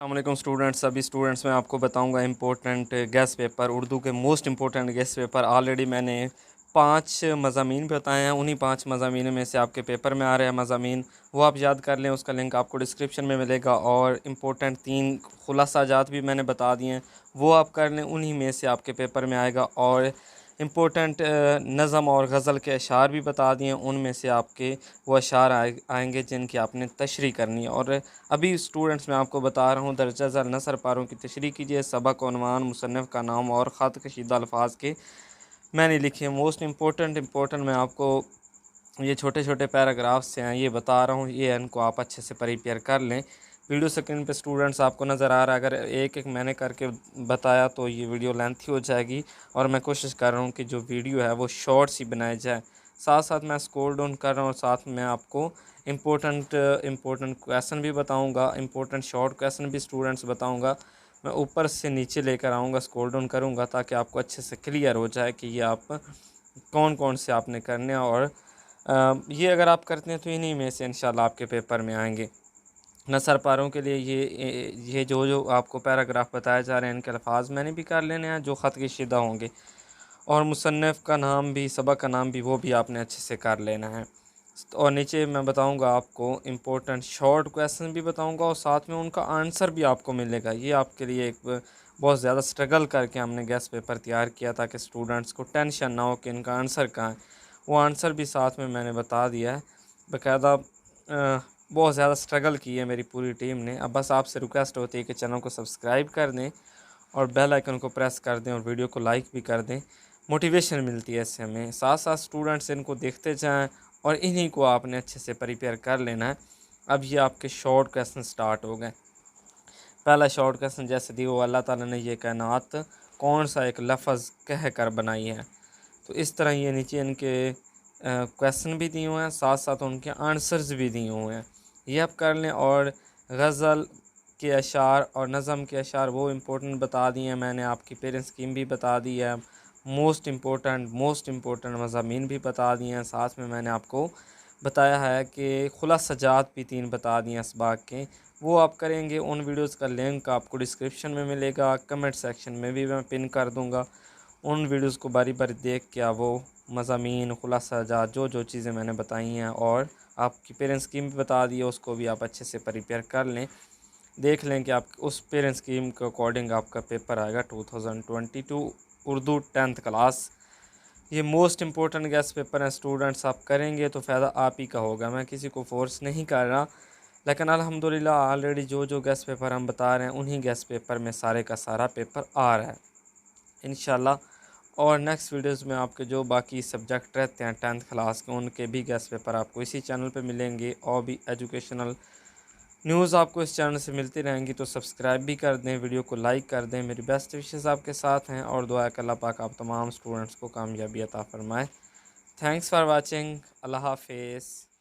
अस्सलाम वालेकुम स्टूडेंट्स। सभी स्टूडेंट्स मैं आपको बताऊंगा इम्पोर्टेंट गेस्ट पेपर, उर्दू के most important guest paper. Already मैंने 5 मज़ामीन बताए हैं, उन्हीं 5 मज़ामीन में से आपके पेपर में आ रहे हैं मज़ामीन, वो आप याद कर लें। उसका लिंक आपको डिस्क्रिप्शन में मिलेगा। और इम्पोर्टेंट 3 खुलासा जात भी मैंने बता दिए हैं, वो आप कर लें, उन्हीं में से आपके पेपर में आएगा। और इम्पोर्टेंट नज़म और गज़ल के अशार भी बता दिए, उनमें से आपके वो अशार आएंगे जिनकी आपने तशरीह करनी है। और अभी स्टूडेंट्स मैं आपको बता रहा हूँ, दर्जा ज़र नसर पारों की तशरीह कीजिए। सबक उन्वान, मुसन्निफ़ का नाम और ख़त कशीदा अल्फाज के मैंने लिखे। मोस्ट इम्पोर्टेंट मैं आपको ये छोटे छोटे पैराग्राफ्स हैं ये बता रहा हूँ, ये इनको आप अच्छे से प्रिपेयर कर लें। वीडियो स्क्रीन पे स्टूडेंट्स आपको नज़र आ रहा है। अगर एक एक मैंने करके बताया तो ये वीडियो लेंथी हो जाएगी, और मैं कोशिश कर रहा हूँ कि जो वीडियो है वो शॉर्ट्स ही बनाई जाए। साथ साथ मैं स्क्रॉल डाउन कर रहा हूँ, और साथ में आपको इम्पोर्टेंट क्वेश्चन भी बताऊँगा, इम्पोर्टेंट शॉर्ट क्वेश्चन भी स्टूडेंट्स बताऊँगा। मैं ऊपर से नीचे लेकर आऊँगा, स्क्रॉल डाउन करूँगा, ताकि आपको अच्छे से क्लियर हो जाए कि ये आप कौन कौन से आपने करने हैं। और ये अगर आप करते हैं तो इन्हीं में से इंशाल्लाह आपके पेपर में आएंगे। नसर पारों के लिए ये जो जो आपको पैराग्राफ बताए जा रहे हैं, इनके अल्फाज मैंने भी कर लेने हैं जो ख़त की शिदा होंगे। और मुसन्निफ़ का नाम भी, सबक का नाम भी, वो भी आपने अच्छे से कर लेना है। और नीचे मैं बताऊंगा आपको इम्पोर्टेंट शॉर्ट क्वेश्चन भी बताऊंगा, और साथ में उनका आंसर भी आपको मिलेगा। ये आपके लिए एक बहुत ज़्यादा स्ट्रगल करके हमने गेस्ट पेपर तैयार किया, ताकि स्टूडेंट्स को टेंशन ना हो कि इनका आंसर कहाँ है। वो आंसर भी साथ में मैंने बता दिया है बाकायदा। बहुत ज़्यादा स्ट्रगल की है मेरी पूरी टीम ने। अब बस आपसे रिक्वेस्ट होती है कि चैनल को सब्सक्राइब कर दें और बेल आइकन को प्रेस कर दें, और वीडियो को लाइक भी कर दें। मोटिवेशन मिलती है इससे हमें। साथ साथ स्टूडेंट्स इनको देखते जाएं, और इन्हीं को आपने अच्छे से प्रिपेयर कर लेना है। अब ये आपके शॉर्ट क्वेश्चन स्टार्ट हो गए। पहला शॉर्ट क्वेश्चन जैसे दी, वो अल्लाह ताला ने ये कायनात कौन सा एक लफ्ज़ कह कर बनाई है। तो इस तरह ये नीचे इनके क्वेश्चन भी दिए हुए हैं, साथ साथ उनके आंसर्स भी दिए हुए हैं, ये आप कर लें। और गज़ल के अशार और नज़म के अशार वो इम्पोर्टेंट बता दिए हैं मैंने। आपकी पेरेंट्स स्कीम भी बता दी है। मोस्ट इम्पोर्टेंट मज़ामीन भी बता दिए हैं। साथ में मैंने आपको बताया है कि खुलासाजात भी 3 बता दिए हैं इसबाक के, वो आप करेंगे। उन वीडियोज़ का लिंक आपको डिस्क्रिप्शन में मिलेगा, कमेंट सेक्शन में भी मैं पिन कर दूँगा। उन वीडियोज़ को बारी बारी देख के आप वो मज़ामीन, खुलासाजात, जो जो चीज़ें मैंने बताई हैं, और आपकी पेरेंट्स स्कीम भी बता दी है, उसको भी आप अच्छे से प्रिपेयर कर लें। देख लें कि आप उस पेरेंट्स स्कीम के अकॉर्डिंग आपका पेपर आएगा 2022 उर्दू 10th क्लास। ये मोस्ट इम्पोर्टेंट गेस्ट पेपर हैं स्टूडेंट्स, आप करेंगे तो फ़ायदा आप ही का होगा। मैं किसी को फोर्स नहीं कर रहा, लेकिन अल्हम्दुलिल्लाह ऑलरेडी जो जो गेस्ट पेपर हम बता रहे हैं, उन्हीं गेस्ट पेपर में सारे का सारा पेपर आ रहा है इंशाल्लाह। और नेक्स्ट वीडियोज़ में आपके जो बाकी सब्जेक्ट रहते हैं 10th क्लास के, उनके भी गेस्ट पेपर आपको इसी चैनल पे मिलेंगे। और भी एजुकेशनल न्यूज़ आपको इस चैनल से मिलती रहेंगी, तो सब्सक्राइब भी कर दें, वीडियो को लाइक कर दें। मेरी बेस्ट विशेज़ आपके साथ हैं, और दुआ है कि अल्लाह पाक आप तमाम स्टूडेंट्स को कामयाबी अता फ़रमाए। Thanks for watching. अल्लाह हाफिज़।